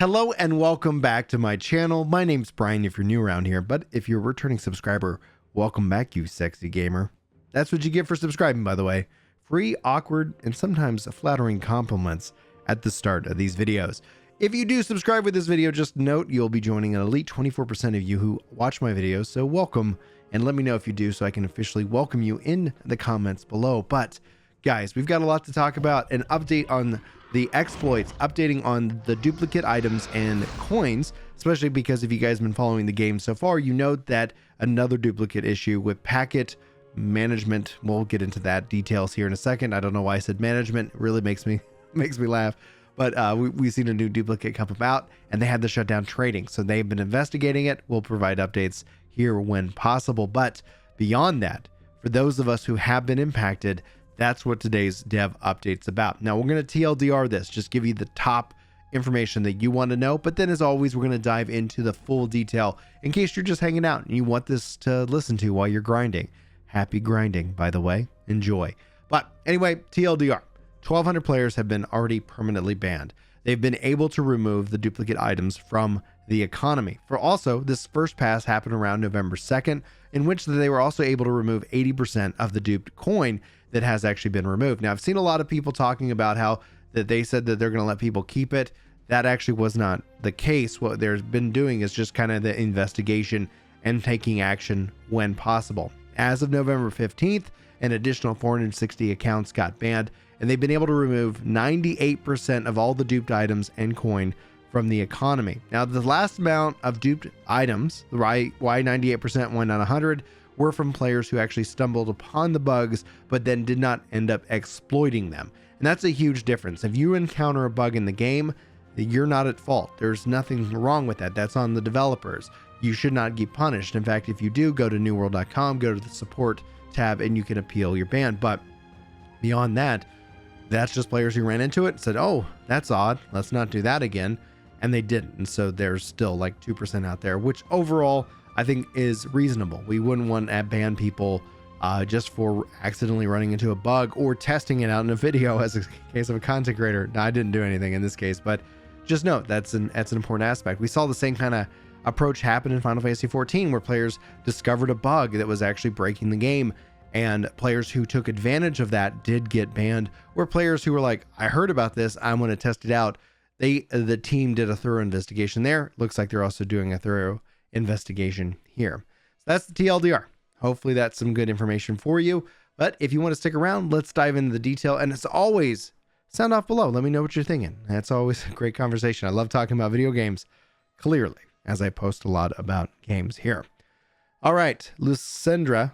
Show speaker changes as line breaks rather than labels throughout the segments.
Hello and welcome back to my channel. My name's Brian if you're new around here, but if you're a returning subscriber, welcome back, you sexy gamer. That's what you get for subscribing, by the way. Free, awkward, and sometimes flattering compliments at the start of these videos. If you do subscribe with this video, just note you'll be joining an elite 24% of you who watch my videos, so welcome, and let me know if you do so I can officially welcome you in the comments below. But guys, we've got a lot to talk about. An update on the exploits, updating on the duplicate items and coins, especially because if you guys have been following the game so far, you know that another duplicate issue with packet management. We'll get into that details here in a second. I don't know why I said management. It really makes me laugh. But we've seen a new duplicate come about, and they had to shut down trading. So they've been investigating it. We'll provide updates here when possible. But beyond that, for those of us who have been impacted, that's what today's dev update's about. Now, we're going to TLDR this, just give you the top information that you want to know. But then, as always, we're going to dive into the full detail in case you're just hanging out and you want this to listen to while you're grinding. Happy grinding, by the way. Enjoy. But anyway, TLDR. 1,200 players have been already permanently banned. They've been able to remove the duplicate items from the economy. For also, this first pass happened around November 2nd, in which they were also able to remove 80% of the duped coin that has actually been removed. Now, I've seen a lot of people talking about how that they said that they're going to let people keep it. That actually was not the case. What they've been doing is just kind of the investigation and taking action when possible. As of November 15th, an additional 460 accounts got banned, and they've been able to remove 98% of all the duped items and coin from the economy. Now, the last amount of duped items, why 98%, why not 100, were from players who actually stumbled upon the bugs, but then did not end up exploiting them. And that's a huge difference. If you encounter a bug in the game, you're not at fault. There's nothing wrong with that. That's on the developers. You should not get punished. In fact, if you do, go to newworld.com, go to the support tab, and you can appeal your ban. But beyond that, that's just players who ran into it and said, oh, that's odd, let's not do that again. And they didn't. And so there's still like 2% out there, which overall I think is reasonable. We wouldn't want to ban people just for accidentally running into a bug or testing it out in a video as a case of a content creator. Now, I didn't do anything in this case, but just note that's an important aspect. We saw the same kind of approach happen in Final Fantasy XIV, where players discovered a bug that was actually breaking the game, and players who took advantage of that did get banned, or players who were like, I heard about this, I'm going to test it out. The team did a thorough investigation there. Looks like they're also doing a thorough investigation here. So that's the TLDR. Hopefully that's some good information for you. But if you want to stick around, let's dive into the detail. And as always, sound off below. Let me know what you're thinking. That's always a great conversation. I love talking about video games, clearly, as I post a lot about games here. All right, Luxendra,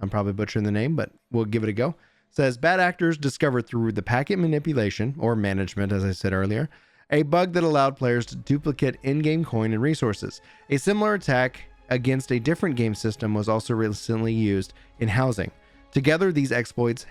I'm probably butchering the name, but we'll give it a go. Says, bad actors discovered through the packet manipulation, or management, as I said earlier, a bug that allowed players to duplicate in-game coin and resources. A similar attack against a different game system was also recently used in housing. Together, these exploits,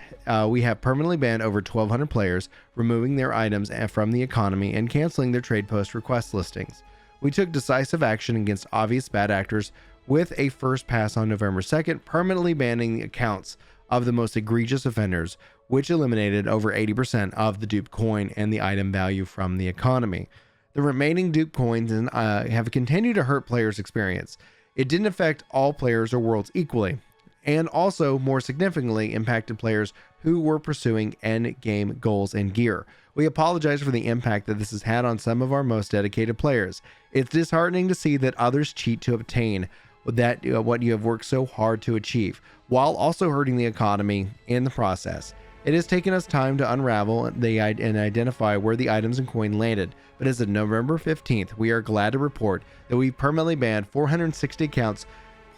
we have permanently banned over 1,200 players, removing their items from the economy and canceling their trade post request listings. We took decisive action against obvious bad actors with a first pass on November 2nd, permanently banning the accounts of the most egregious offenders, which eliminated over 80% of the duped coin and the item value from the economy. The remaining duped coins have continued to hurt players' experience. It didn't affect all players or worlds equally, and also, more significantly, impacted players who were pursuing end-game goals and gear. We apologize for the impact that this has had on some of our most dedicated players. It's disheartening to see that others cheat to obtain what you have worked so hard to achieve, while also hurting the economy in the process. It has taken us time to unravel and identify where the items and coin landed, but as of November 15th, we are glad to report that we've permanently banned 460 accounts,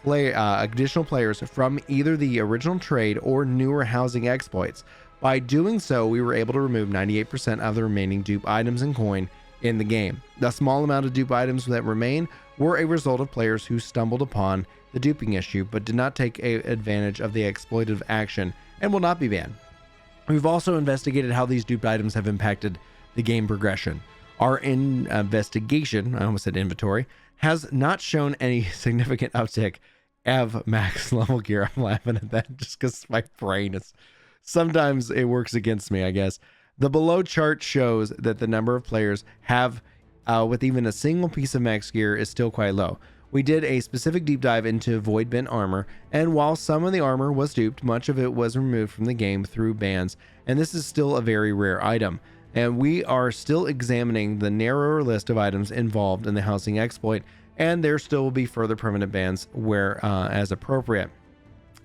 additional players from either the original trade or newer housing exploits. By doing so, we were able to remove 98% of the remaining dupe items and coin in the game. The small amount of dupe items that remain were a result of players who stumbled upon the duping issue but did not take advantage of the exploitative action and will not be banned. We've also investigated how these duped items have impacted the game progression. Our investigation, I almost said inventory, has not shown any significant uptick of max level gear. I'm laughing at that just because my brain is, sometimes it works against me, I guess. The below chart shows that the number of players have with even a single piece of max gear is still quite low. We did a specific deep dive into void bent armor, and while some of the armor was duped, much of it was removed from the game through bans, and this is still a very rare item. And we are still examining the narrower list of items involved in the housing exploit, and there still will be further permanent bans where as appropriate.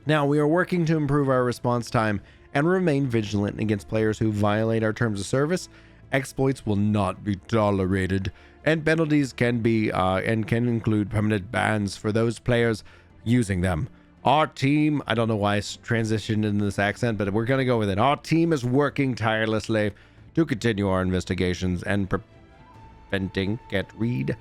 Now, we are working to improve our response time and remain vigilant against players who violate our terms of service. Exploits will not be tolerated, and penalties can be and can include permanent bans for those players using them. Our team, I don't know why I transitioned into this accent, but we're going to go with it. Our team is working tirelessly to continue our investigations and preventing, the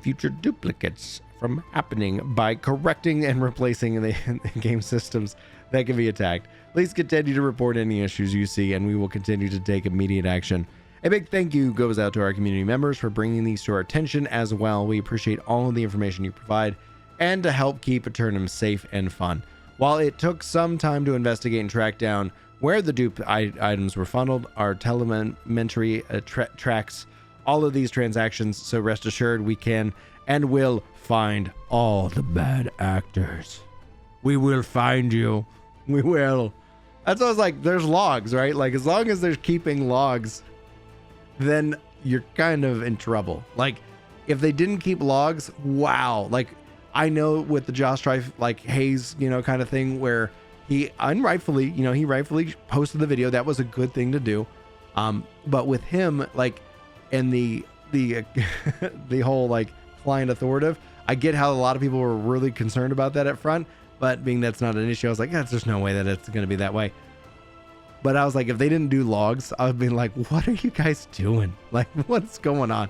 future duplicates from happening by correcting and replacing the game systems that can be attacked. Please continue to report any issues you see, and we will continue to take immediate action. A big thank you goes out to our community members for bringing these to our attention as well. We appreciate all of the information you provide and to help keep Eternum safe and fun. While it took some time to investigate and track down where the dupe items were funneled, our telemetry tracks all of these transactions, so rest assured we can and will find all the bad actors. We will find you. We will. That's what I was like, there's logs, right? Like, as long as they're keeping logs, then you're kind of in trouble. Like, if they didn't keep logs, wow. Like, I know with the Josh Strife, like, Hayes, kind of thing, where he rightfully posted the video. That was a good thing to do. But with him, like, and the whole, like, client authoritative, I get how a lot of people were really concerned about that at front, but being that's not an issue, I was like, there's no way that it's going to be that way. But I was like, if they didn't do logs, I would be like, what are you guys doing? Like, what's going on?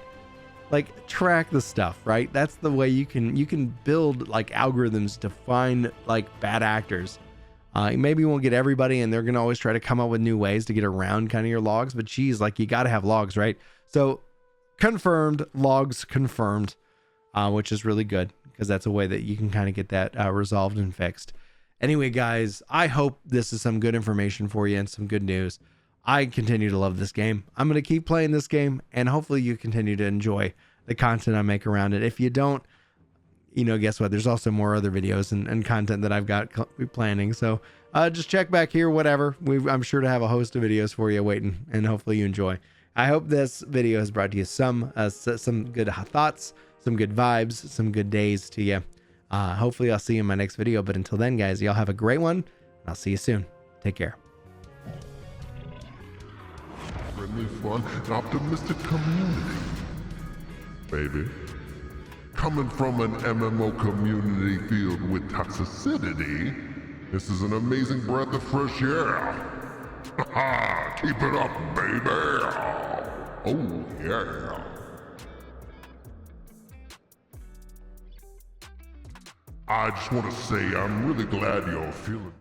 Like, track the stuff, right? That's the way you can build like algorithms to find like bad actors. Maybe you won't get everybody, and they're going to always try to come up with new ways to get around kind of your logs, but geez, like, you got to have logs, right? So confirmed, logs confirmed, which is really good because that's a way that you can kind of get that resolved and fixed. Anyway, guys, I hope this is some good information for you and some good news. I continue to love this game. I'm going to keep playing this game, and hopefully you continue to enjoy the content I make around it. If you don't, guess what? There's also more other videos and content that I've got planning. So just check back here, whatever. I'm sure to have a host of videos for you waiting, and hopefully you enjoy. I hope this video has brought to you some good thoughts, some good vibes, some good days to you. Hopefully I'll see you in my next video, but until then, guys, y'all have a great one, and I'll see you soon. Take care.
Friendly, fun, and optimistic community, baby. Coming from an MMO community filled with toxicity, this is an amazing breath of fresh air. Keep it up, baby. Oh, yeah. I just want to say I'm really glad you're feeling